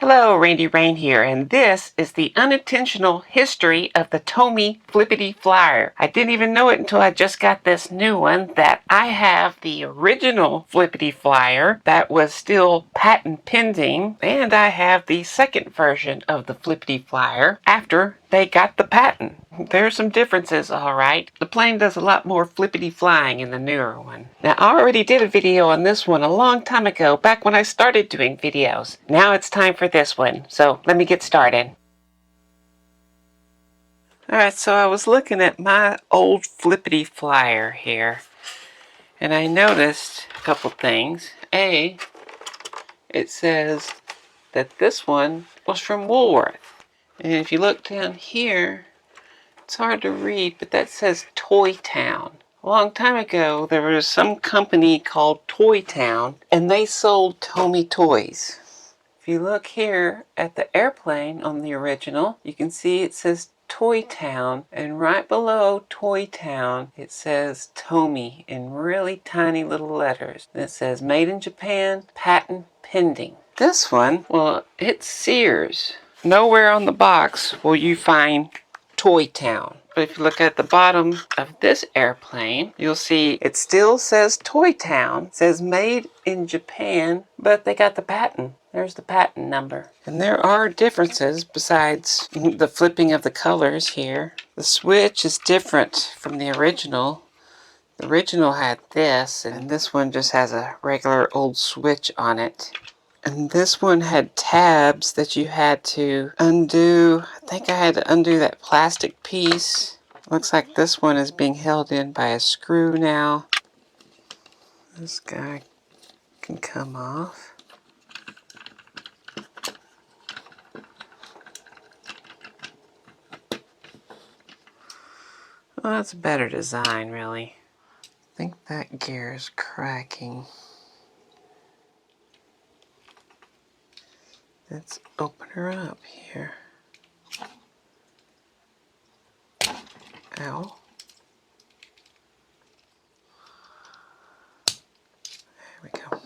Hello, Randy Rain here, and this is the unintentional history of the TOMY Flippity Flyer. I didn't even know it until I just got this new one that I have the original Flippity Flyer that was still patent pending, and I have the second version of the Flippity Flyer after they got the patent. There's some differences, alright. The plane does a lot more flippity flying in the newer one. Now, I already did a video on this one a long time ago, back when I started doing videos. Now it's time for this one, so let me get started. Alright, so I was looking at my old Flippity Flyer here, and I noticed a couple things. A, it says that this one was from Woolworth. And if you look down here, it's hard to read, but that says Toy Town. A long time ago, there was some company called Toy Town, and they sold Tomy toys. If you look here at the airplane on the original, you can see it says Toy Town, and right below Toy Town, it says Tomy in really tiny little letters. And it says Made in Japan, patent pending. This one, well, it's Sears. Nowhere on the box will you find Toy Town. But if you look at the bottom of this airplane, you'll see it still says Toy Town. It says made in Japan, but they got the patent. There's the patent number. And there are differences besides the flipping of the colors here. The switch is different from the original. The original had this, and this one just has a regular old switch on it. And this one had tabs that you had to undo. I think I had to undo that plastic piece. Looks like this one is being held in by a screw now. This guy can come off. Well, that's a better design, really. I think that gear is cracking. Let's open her up here. Ow. There we go.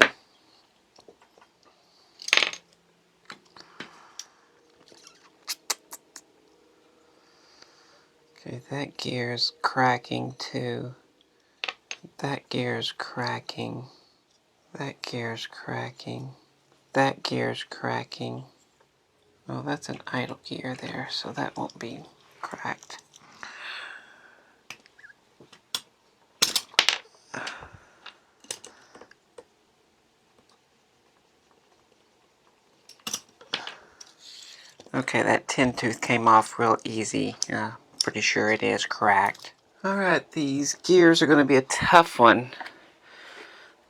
Okay, that gear is cracking too. That gear is cracking. That gear's cracking. That gear's cracking. Oh, that's an idle gear there, so that won't be cracked. Okay, that tin tooth came off real easy. Pretty sure it is cracked. Alright, these gears are going to be a tough one.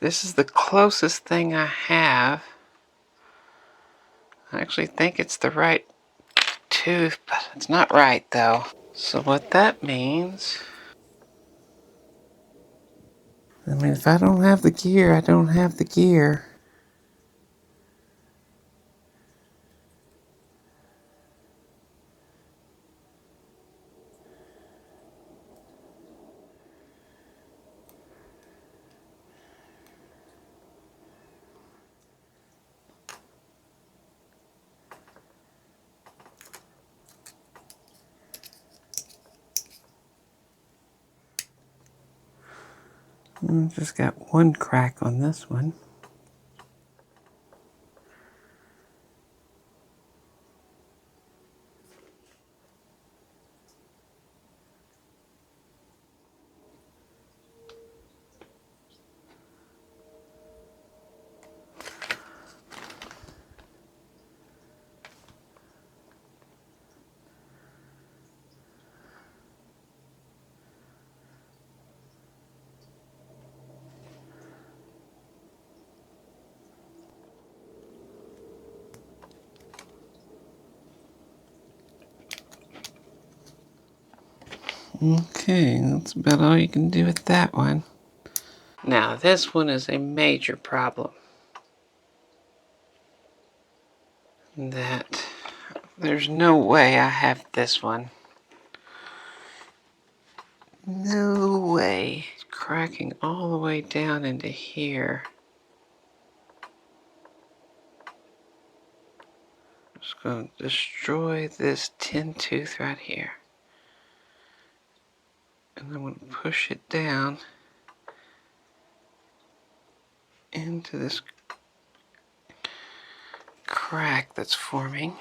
This is the closest thing I have. I actually think it's the right tooth, but it's not right though. So what that means... if I don't have the gear, I don't have the gear. Just got one crack on this one. Okay, that's about all you can do with that one. Now, this one is a major problem. That there's no way I have this one. No way. It's cracking all the way down into here. Just going to destroy this tin tooth right here. And I'm going to push it down into this crack that's forming.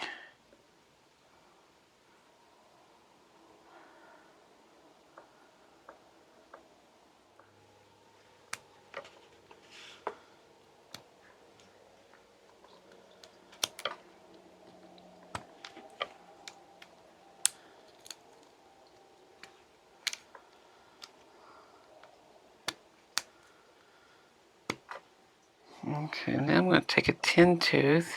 Okay, now I'm going to take a tin tooth.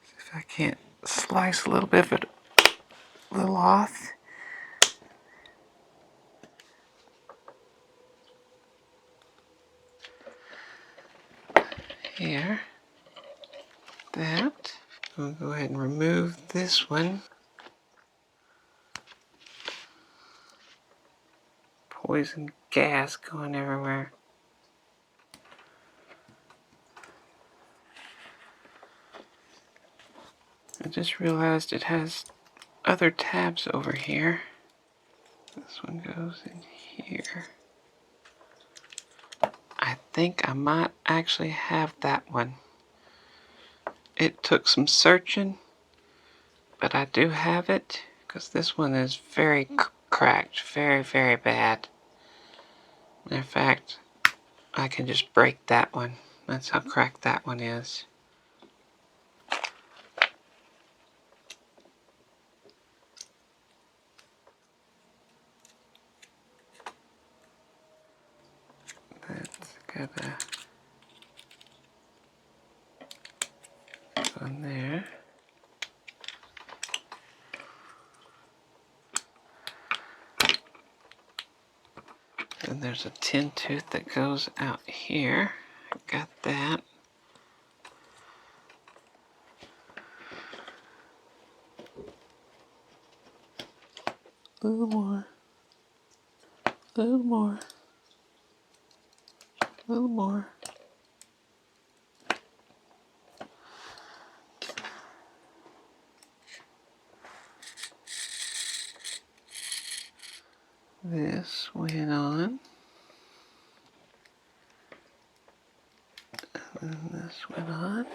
See if I can't slice a little bit of it a little off. Here. That. We'll go ahead and remove this one. Poison gas going everywhere. I just realized it has other tabs over here. This one goes in here. I think I might actually have that one. It took some searching, but I do have it because this one is very cracked, very, very bad. Matter of fact, I can just break that one. That's how cracked that one is. That's gotta go in there. Then there's a tin tooth that goes out here. Got that. A little more. A little more. A little more. This went on. And this went on.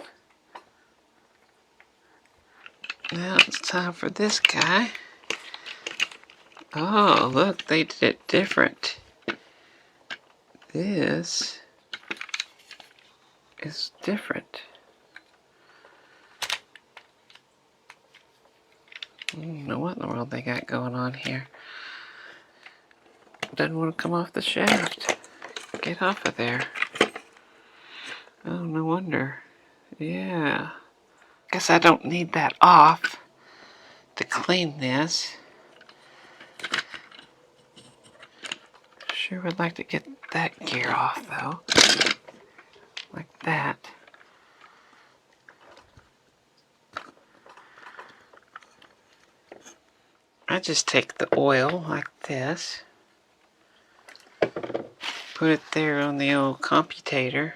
Now it's time for this guy. Oh, look, they did it different. This is different. I don't know what in the world they got going on here. Doesn't want to come off the shaft. Get off of there. Oh, no wonder. Yeah. Guess I don't need that off to clean this. Sure would like to get that gear off though. Like that. I just take the oil like this. Put it there on the old computator.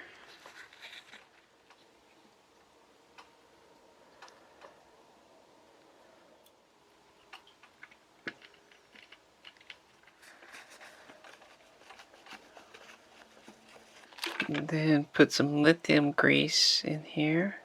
And then put some lithium grease in here.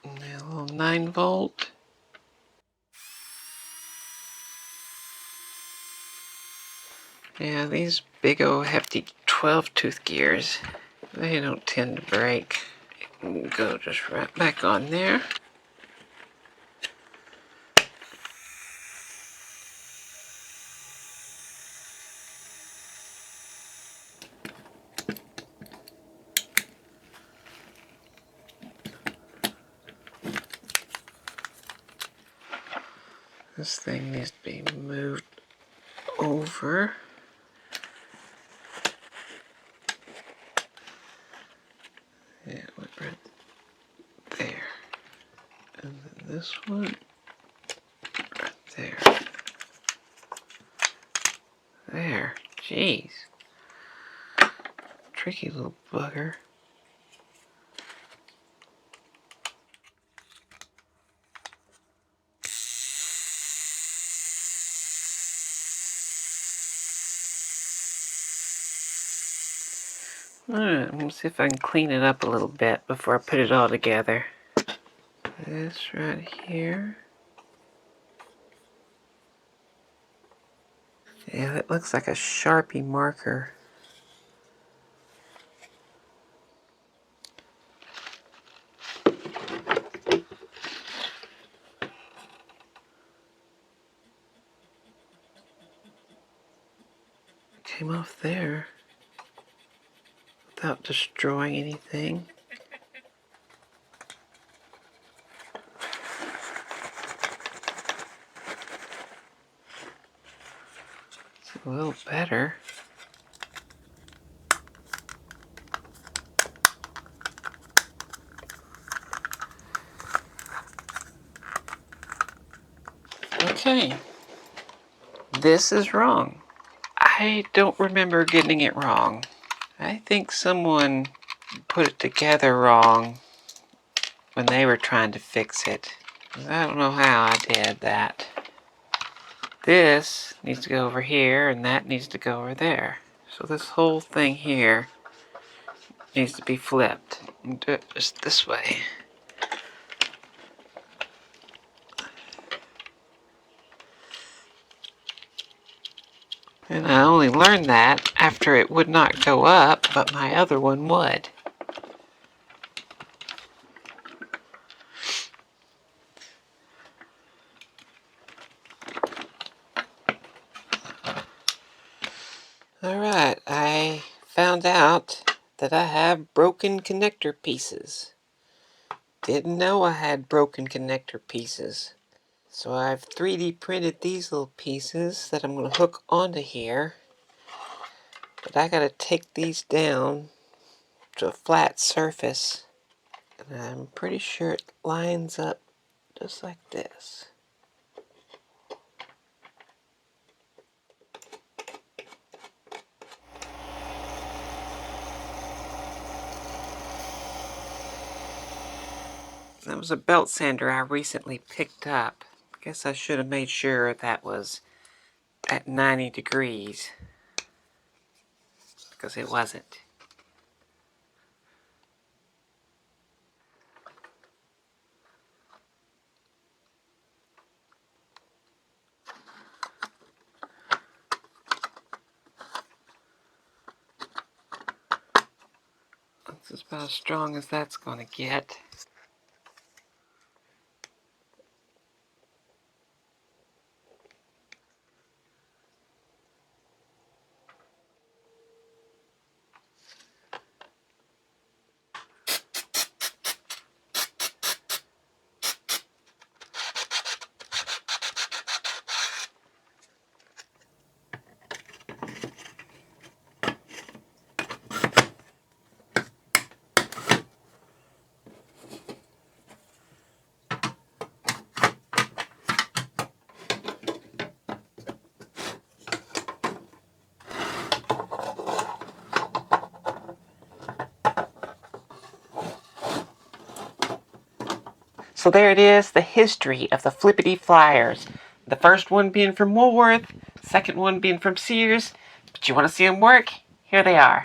And then a little 9-volt. Yeah, these big old hefty 12-tooth gears, they don't tend to break. Go just right back on there. This thing needs to be moved over. this one right there. There. Jeez. Tricky little bugger. Alright, let me see if I can clean it up a little bit before I put it all together. This right here. Yeah, that looks like a Sharpie marker. Came off there without destroying anything. It's a little better. Okay, this is wrong. I don't remember getting it wrong. I think someone put it together wrong when they were trying to fix it. I don't know how I did that. This needs to go over here and that needs to go over there. So this whole thing here needs to be flipped. And do it just this way. And I only learned that after it would not go up, but my other one would. Alright, I found out that I have broken connector pieces. Didn't know I had broken connector pieces. So I've 3D printed these little pieces that I'm going to hook onto here. But I got to take these down to a flat surface. And I'm pretty sure it lines up just like this. That was a belt sander I recently picked up. Guess I should have made sure that was at 90 degrees. Because it wasn't. This is about as strong as that's going to get. So there it is, the history of the Flippity Flyers. The first one being from Woolworth, second one being from Sears. But you want to see them work? Here they are.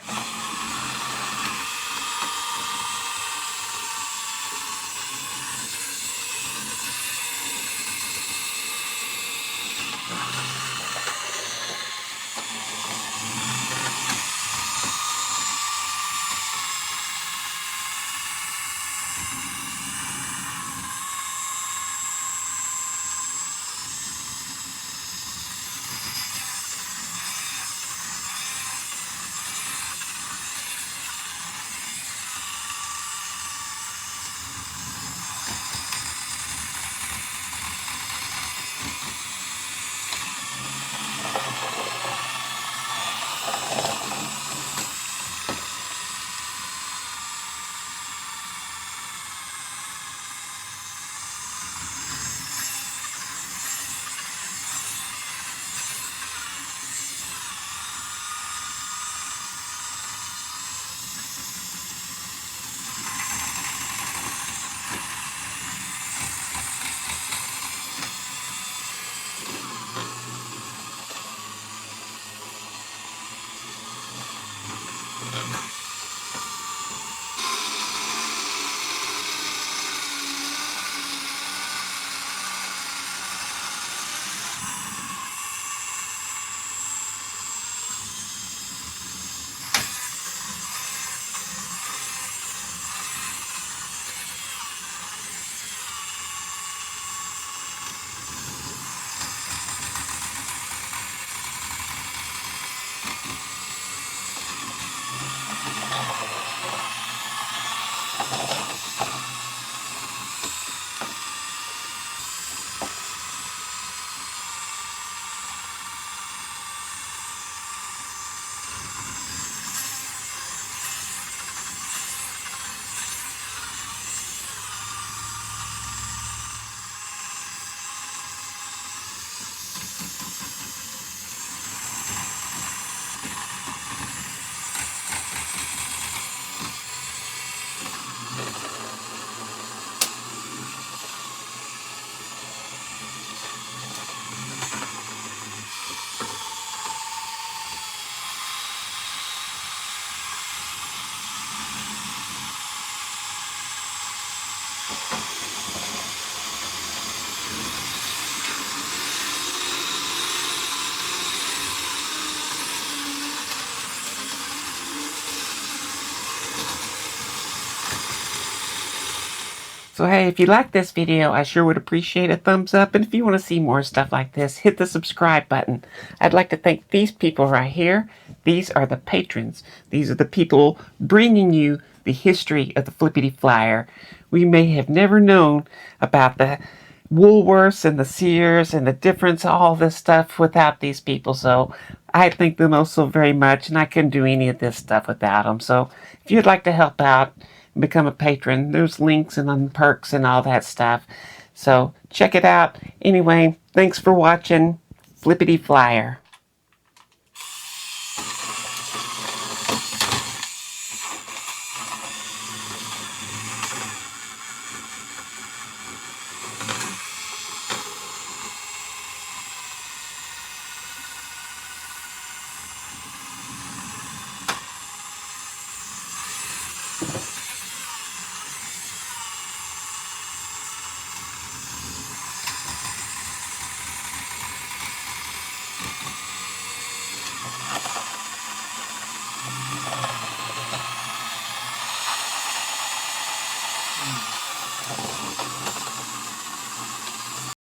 So hey, if you like this video, I sure would appreciate a thumbs up. And if you want to see more stuff like this, hit the subscribe button. I'd like to thank these people right here. These are the patrons. These are the people bringing you the history of the Flippity Flyer. We may have never known about the Woolworths and the Sears and the difference, all this stuff without these people. So I thank them also very much, and I couldn't do any of this stuff without them. So if you'd like to help out and become a patron, there's links and perks and all that stuff. So check it out. Anyway, thanks for watching Flippity Flyer.